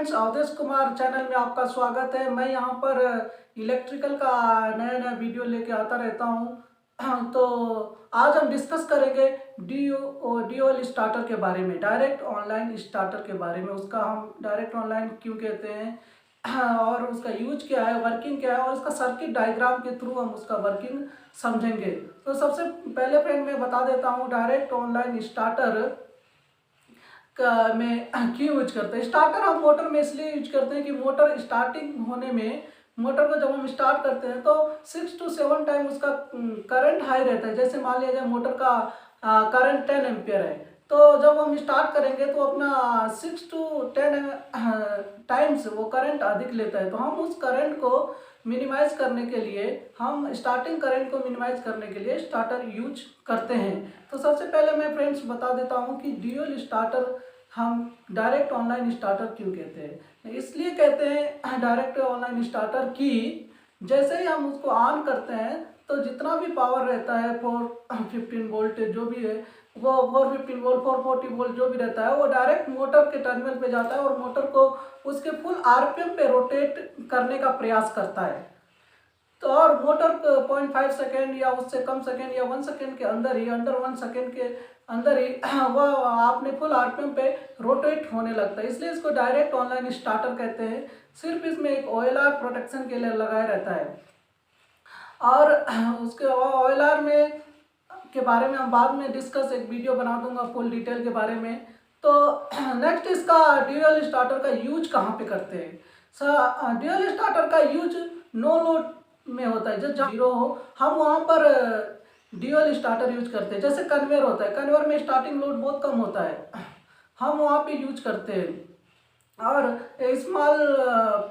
Friends, Awadhesh Kumar channel में आपका स्वागत है। मैं यहाँ पर इलेक्ट्रिकल का नया नया वीडियो लेके आता रहता हूँ। तो आज हम डिस्कस करेंगे ड्यूअल स्टार्टर के बारे में, डायरेक्ट ऑनलाइन स्टार्टर के बारे में। उसका हम डायरेक्ट ऑनलाइन क्यों कहते हैं और उसका यूज क्या है, वर्किंग क्या है, और उसका सर्किट डायग्राम के थ्रू हम उसका वर्किंग समझेंगे। तो सबसे पहले फ्रेंड मैं बता देता हूँ डायरेक्ट ऑनलाइन स्टार्टर में क्यों यूज करते हैं। स्टार्टर हम मोटर में इसलिए यूज करते हैं कि मोटर स्टार्टिंग होने में, मोटर को जब हम स्टार्ट करते हैं तो 6 to 7 टाइम उसका करंट हाई रहता है। जैसे मान लिया जाए मोटर का करंट 10 एम्पियर है, तो जब हम स्टार्ट करेंगे तो अपना 6 to 10 टाइम्स वो करंट अधिक लेता है। तो हम उस करंट को मिनिमाइज करने के लिए, हम स्टार्टिंग करंट को मिनिमाइज करने के लिए स्टार्टर यूज करते हैं। तो सबसे पहले मैं फ्रेंड्स बता देता हूं कि ड्यूअल स्टार्टर हम डायरेक्ट ऑनलाइन स्टार्टर क्यों कहते हैं। इसलिए कहते हैं डायरेक्ट ऑनलाइन स्टार्टर कि जैसे ही हम उसको ऑन करते हैं तो जितना भी पावर रहता है 415 वोल्ट जो भी है, वो 415 वोल्ट 440 वोल्ट जो भी रहता है, वो डायरेक्ट मोटर के टर्मिनल पे जाता है और मोटर को उसके फुल आरपीएम पे रोटेट करने का प्रयास करता है। तो और मोटर 0.5 सेकेंड या उससे कम सेकेंड या 1 सेकेंड के अंदर ही, अंडर 1 सेकेंड के अंदर ही वह आपने फुल आरपीएम पे रोटेट होने लगता है। इसलिए इसको डायरेक्ट ऑनलाइन स्टार्टर कहते हैं। सिर्फ इसमें एक ओएलआर प्रोटेक्शन के लिए लगाया रहता है, और उसके ओएलआर में के बारे में हम बाद में डिस्कस, एक वीडियो बना दूंगा फुल डिटेल के बारे में। तो नेक्स्ट इसका ड्यूअल स्टार्टर का यूज कहाँ पे करते हैं। ड्यूअल स्टार्टर का यूज नो लोड में होता है। जब जीरो हो हम वहाँ पर ड्यूअल स्टार्टर यूज करते हैं। जैसे कन्वेयर होता है, कन्वेयर में स्टार्टिंग लोड बहुत कम होता है, हम वहाँ पे यूज करते हैं। और स्मॉल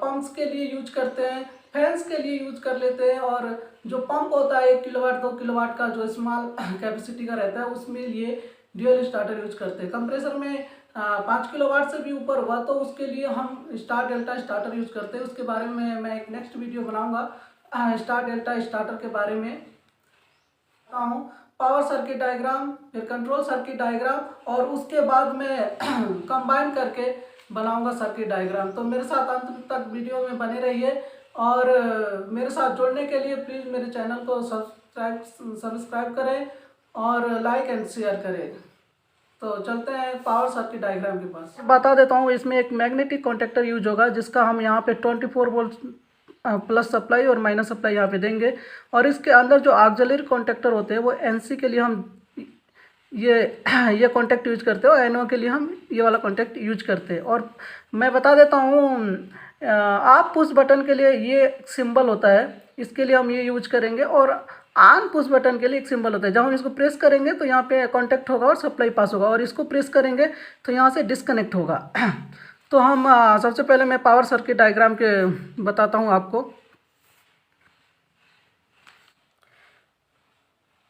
पंप्स के लिए यूज करते हैं, फैंस के लिए यूज कर लेते हैं। और जो पंप होता है 1 किलोवाट 2 किलोवाट का, जो स्मॉल कैपेसिटी का रहता है, उसमें लिए ड्यूअल स्टार्टर यूज करते हैं। कंप्रेसर में 5 किलोवाट से भी ऊपर हुआ तो उसके लिए हम स्टार डेल्टा स्टार्टर यूज करते हैं। उसके बारे में मैं एक नेक्स्ट वीडियो बनाऊंगा स्टार डेल्टा स्टार्टर के बारे में। हूँ पावर सर्किट डायग्राम, फिर कंट्रोल सर्किट डायग्राम, और उसके बाद मैं कंबाइन करके बनाऊंगा सर्किट डायग्राम। तो मेरे साथ अंत तक वीडियो में बने रहिए, और मेरे साथ जुड़ने के लिए प्लीज़ मेरे चैनल को सब्सक्राइब करें और लाइक एंड शेयर करें। तो चलते हैं पावर सर्किट डायग्राम के पास। बता देता हूँ, इसमें एक मैग्नेटिक कॉन्टेक्टर यूज होगा, जिसका हम यहाँ पे 24 वोल्ट प्लस सप्लाई और माइनस सप्लाई यहाँ पे देंगे। और इसके अंदर जो ऑक्सिलरी कॉन्टेक्टर होते हैं वो एनसी के लिए हम ये कॉन्टेक्ट यूज करते हैं, और एनओ के लिए हम ये वाला कॉन्टेक्ट यूज करते हैं। और मैं बता देता हूँ आप पुश बटन के लिए ये सिंबल होता है, इसके लिए हम ये यूज करेंगे। और ऑन पुश बटन के लिए एक सिंबल होता है, जब हम इसको प्रेस करेंगे तो यहाँ पे कॉन्टेक्ट होगा और सप्लाई पास होगा, और इसको प्रेस करेंगे तो यहाँ से डिस्कनेक्ट होगा। तो हम सबसे पहले मैं पावर सर्किट डायग्राम के बताता हूँ आपको।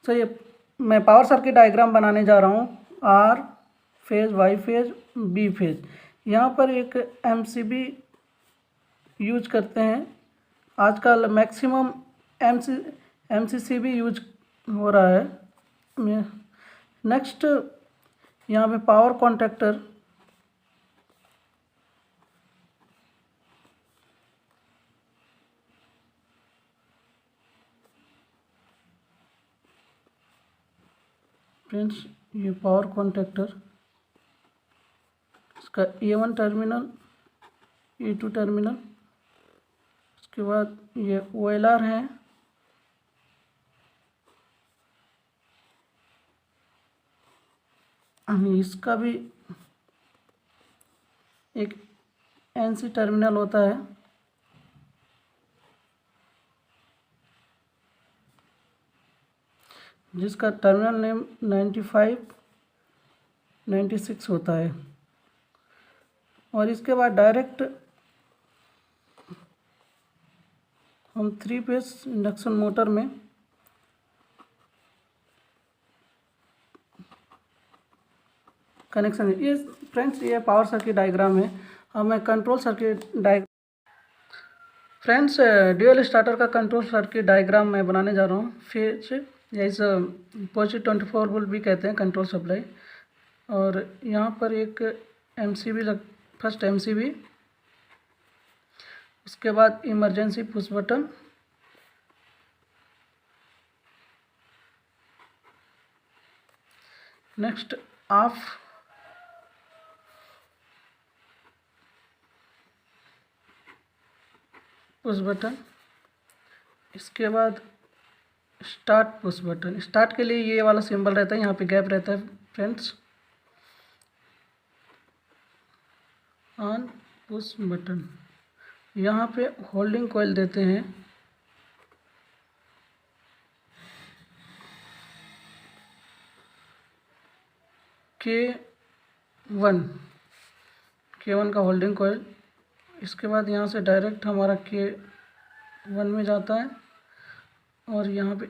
तो ये मैं पावर सर्किट डायग्राम बनाने जा रहा हूँ। R phase, Y phase, B phase. यहाँ पर एक एमसीबी यूज करते हैं आजकल, मैक्सिमम एमसीसीबी यूज हो रहा है। नेक्स्ट यहाँ पे पावर कॉन्टेक्टर, फ्रेंड्स ये पावर कॉन्टेक्टर, इसका A1 टर्मिनल, A2 टर्मिनल, उसके बाद ये OLR है, इसका भी एक NC टर्मिनल होता है। जिसका टर्मिनल नेम 95, 96 होता है। और इसके बाद डायरेक्ट हम 3 फेज इंडक्शन मोटर में कनेक्शन है। ये फ्रेंड्स ये पावर सर्किट डायग्राम है। अब मैं control circuit friends dual starter का कंट्रोल सर्किट डायग्राम मैं बनाने जा रहा हूँ। फेज या इस पॉजिटिव 24 वोल्ट भी कहते हैं कंट्रोल सप्लाई। और यहाँ पर एक एमसीबी फर्स्ट एमसीबी उसके बाद emergency push button, next of push button, इसके बाद स्टार्ट पुश बटन। स्टार्ट के लिए ये वाला सिंबल रहता है, यहाँ पे गैप रहता है फ्रेंड्स। ऑन पुश बटन, यहाँ पे होल्डिंग कॉइल देते हैं, K1 का होल्डिंग कॉइल। इसके बाद यहाँ से डायरेक्ट हमारा K1 में जाता है और यहाँ पे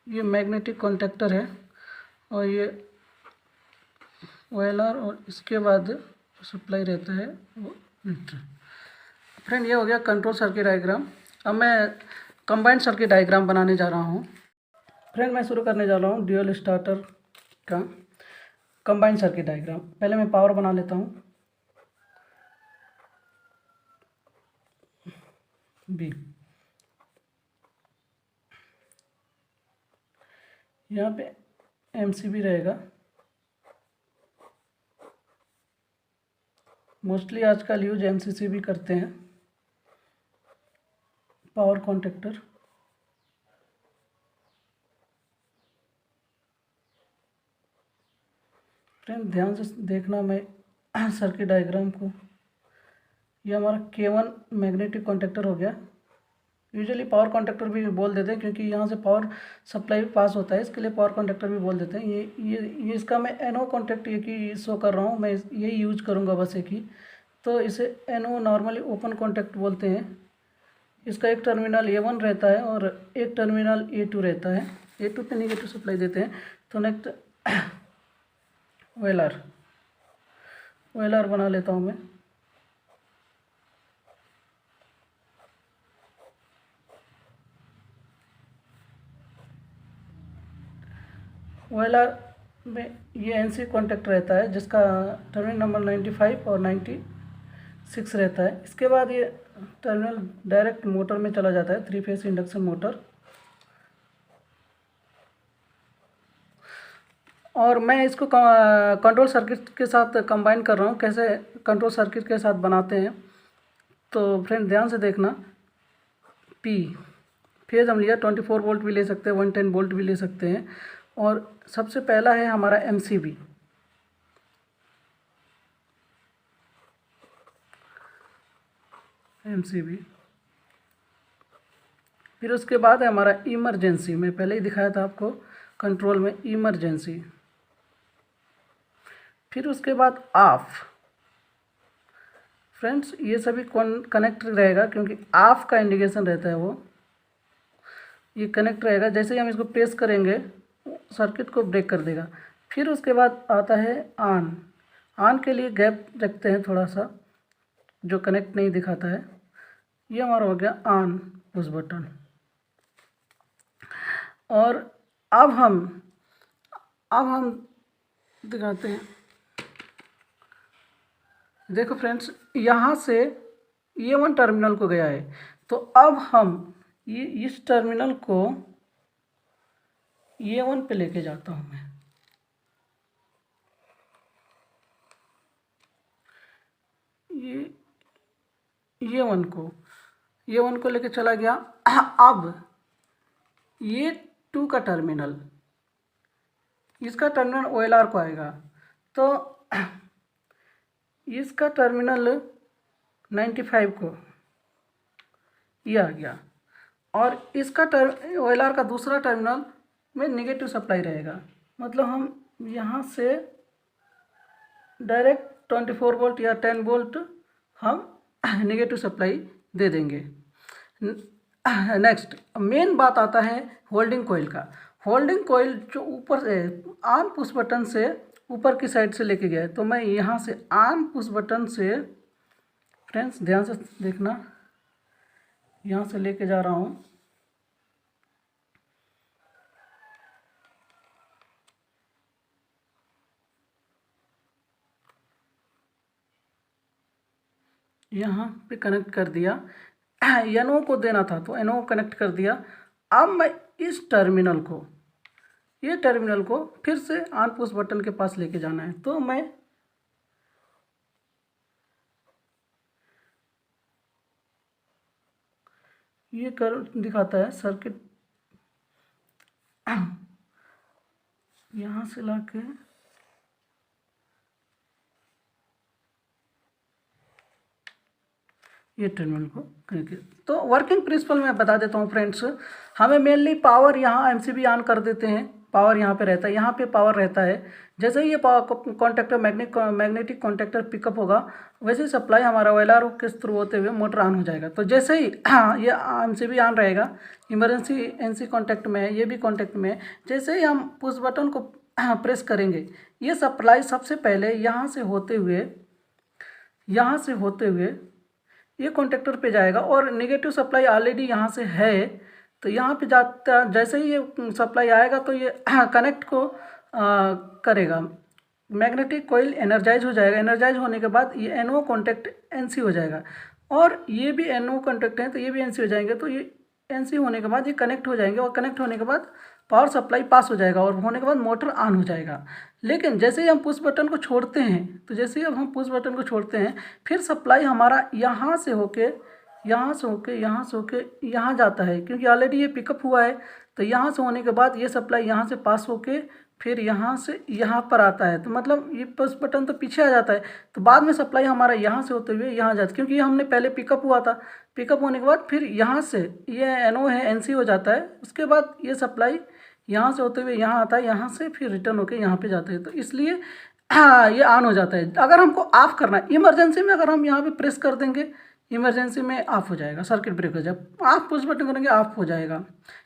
ये मैग्नेटिक कॉन्टेक्टर है और ये OLR, और इसके बाद सप्लाई रहता है वो मीटर। फ्रेंड ये हो गया कंट्रोल सर्किट डायग्राम। अब मैं कंबाइंड सर्किट डायग्राम बनाने जा रहा हूँ। फ्रेंड मैं शुरू करने जा रहा हूँ ड्यूल स्टार्टर का कंबाइंड सर्किट डायग्राम। पहले मैं पावर बना लेता हूँ B। यहाँ पे MCB रहेगा। मोस्टली आजकल यूज MCC भी करते हैं। पावर कॉन्टेक्टर, फ्रेंड ध्यान से देखना मैं सर्किट डायग्राम को। ये हमारा K1 मैग्नेटिक कॉन्टेक्टर हो गया। यूजुअली पावर कॉन्टेक्टर भी बोल देते हैं क्योंकि यहाँ से पावर सप्लाई पास होता है, इसके लिए पावर कॉन्टेक्टर भी बोल देते हैं। ये इसका मैं NO कॉन्टेक्ट एक ही शो कर रहा हूँ, मैं यही यूज करूँगा बस एक ही। तो इसे NO नॉर्मली ओपन कॉन्टेक्ट बोलते हैं। इसका एक टर्मिनल A1 रहता है और एक टर्मिनल A2 रहता है। A2 पे नेगेटिव सप्लाई देते हैं। तो नेक्स्ट OLR बना लेता हूँ मैं। OLR में ये NC कॉन्टेक्ट रहता है जिसका टर्मिनल नंबर 95 और 96 रहता है। इसके बाद ये टर्मिनल डायरेक्ट मोटर में चला जाता है, 3 फेस इंडक्शन मोटर। और मैं इसको कंट्रोल सर्किट के साथ कंबाइन कर रहा हूँ। कैसे कंट्रोल सर्किट के साथ बनाते हैं तो फ्रेंड ध्यान से देखना। P फेज हम लिया, 24 वोल्ट भी ले सकते हैं, 110 वोल्ट भी ले सकते हैं। और सबसे पहला है हमारा MCB। फिर उसके बाद है हमारा इमरजेंसी। मैं पहले ही दिखाया था आपको कंट्रोल में इमरजेंसी। फिर उसके बाद ऑफ। फ्रेंड्स ये सभी कनेक्ट रहेगा क्योंकि ऑफ का इंडिकेशन रहता है, वो ये कनेक्ट रहेगा। जैसे ही हम इसको प्रेस करेंगे सर्किट को ब्रेक कर देगा। फिर उसके बाद आता है ऑन। ऑन के लिए गैप रखते हैं थोड़ा सा, जो कनेक्ट नहीं दिखाता है। ये हमारा हो गया ऑन पुश बटन। और अब हम दिखाते हैं। देखो फ्रेंड्स यहाँ से A1 टर्मिनल को गया है, तो अब हम ये इस टर्मिनल को A1 पे लेके जाता हूँ मैं। ये A1 को लेके चला गया। अब ये 2 का टर्मिनल, इसका टर्मिनल OLR को आएगा, तो इसका टर्मिनल 95 को ये आ गया। और इसका OLR का दूसरा टर्मिनल में नेगेटिव सप्लाई रहेगा। मतलब हम यहाँ से डायरेक्ट 24 वोल्ट या 10 वोल्ट हम नेगेटिव सप्लाई दे देंगे। नेक्स्ट मेन बात आता है होल्डिंग कॉइल का। होल्डिंग कॉइल जो ऊपर से ऑन पुश बटन से ऊपर की साइड से लेके गया है, तो मैं यहाँ से ऑन पुश बटन से, फ्रेंड्स ध्यान से देखना, यहाँ से लेके जा रहा हूँ। यहाँ पे कनेक्ट कर दिया, NO को देना था तो NO कनेक्ट कर दिया। अब मैं इस टर्मिनल को, ये टर्मिनल को फिर से ऑन पुश बटन के पास लेके जाना है। तो मैं ये कर दिखाता है सर्किट, यहाँ से लाके ये टर्मिनल को कनेक्ट। तो वर्किंग प्रिंसिपल मैं बता देता हूँ फ्रेंड्स। हमें मेनली पावर यहाँ MCB ऑन कर देते हैं, पावर यहाँ पे रहता है, यहाँ पे पावर रहता है। जैसे ही ये power contactor magnetic contactor pickup होगा, वैसे ही सप्लाई हमारा OLR के थ्रू होते हुए मोटर ऑन हो जाएगा। तो जैसे ही ये MCB ऑन रहेगा, इमरजेंसी NC कॉन्टैक्ट में है, ये भी कॉन्टैक्ट में है। जैसे ही हम पुश बटन को प्रेस करेंगे, ये सप्लाई सबसे पहले यहाँ से होते हुए ये कॉन्टेक्टर पे जाएगा, और नेगेटिव सप्लाई ऑलरेडी यहाँ से है। तो यहाँ पे जाता, जैसे ही ये सप्लाई आएगा तो ये कनेक्ट को करेगा, मैग्नेटिक कोइल एनर्जाइज हो जाएगा। एनर्जाइज होने के बाद ये NO कॉन्टैक्ट NC हो जाएगा, और ये भी NO कॉन्टैक्ट है तो ये भी NC हो जाएंगे। तो ये NC होने के बाद ये कनेक्ट हो जाएंगे, और कनेक्ट होने के बाद पावर सप्लाई पास हो जाएगा, और होने के बाद मोटर ऑन हो जाएगा। लेकिन जैसे ही हम पुश बटन को छोड़ते हैं, तो जैसे ही अब हम पुश बटन को छोड़ते हैं, फिर सप्लाई हमारा यहाँ से होके यहाँ जाता है, क्योंकि ऑलरेडी ये पिकअप हुआ है। तो यहाँ से होने के बाद ये सप्लाई यहाँ से पास होके फिर यहाँ से यहाँ पर आता है। तो मतलब ये पुश बटन तो पीछे आ जाता है, तो बाद में सप्लाई हमारा यहाँ से होते हुए यहाँ जाता है, क्योंकि ये हमने पहले पिकअप हुआ था। पिकअप होने के बाद फिर यहाँ से ये NO है NC हो जाता है, उसके बाद ये सप्लाई यहाँ से होते हुए यहाँ आता है, यहाँ से फिर रिटर्न होकर यहाँ पे जाते हैं। तो इसलिए ये ऑन हो जाता है। अगर हमको ऑफ करना है इमरजेंसी में, अगर हम यहाँ पे प्रेस कर देंगे, इमरजेंसी में ऑफ हो जाएगा, सर्किट ब्रेक हो जाएगा। ऑफ पुश बटन करेंगे ऑफ हो जाएगा,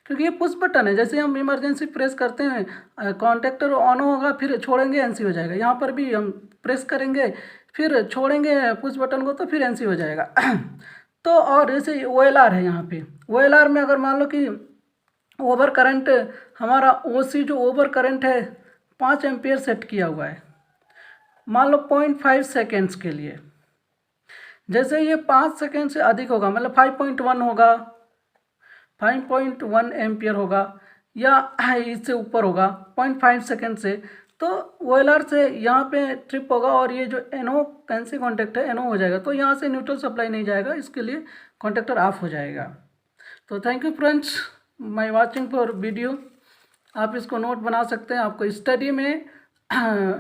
क्योंकि ये पुश बटन है। जैसे हम इमरजेंसी प्रेस करते हैं, कॉन्टेक्टर ऑन होगा, फिर छोड़ेंगे NC हो जाएगा। यहाँ पर भी हम प्रेस करेंगे, फिर छोड़ेंगे पुश बटन को, तो फिर NC हो जाएगा। तो और जैसे OLR है, यहाँ पे OLR में अगर मान लो कि ओवर करंट, हमारा OC जो ओवर करंट है 5 एम्पियर सेट किया हुआ है, मान लो 0.5 सेकेंड्स के लिए। जैसे ये 5 सेकेंड से अधिक होगा, मतलब 5.1 होगा, 5.1 एम्पियर होगा, या इससे ऊपर होगा 0.5 सेकेंड से, तो OLR से यहाँ पे ट्रिप होगा, और ये जो NO NC कॉन्टेक्ट है NO हो जाएगा। तो यहाँ से न्यूट्रल सप्लाई नहीं जाएगा, इसके लिए कॉन्टेक्टर ऑफ हो जाएगा। तो thank you friends my watching for video. आप इसको नोट बना सकते हैं, आपको स्टडी में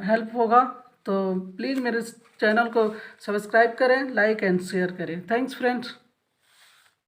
हेल्प होगा। तो प्लीज़ मेरे चैनल को सब्सक्राइब करें, लाइक एंड शेयर करें। Thanks friends.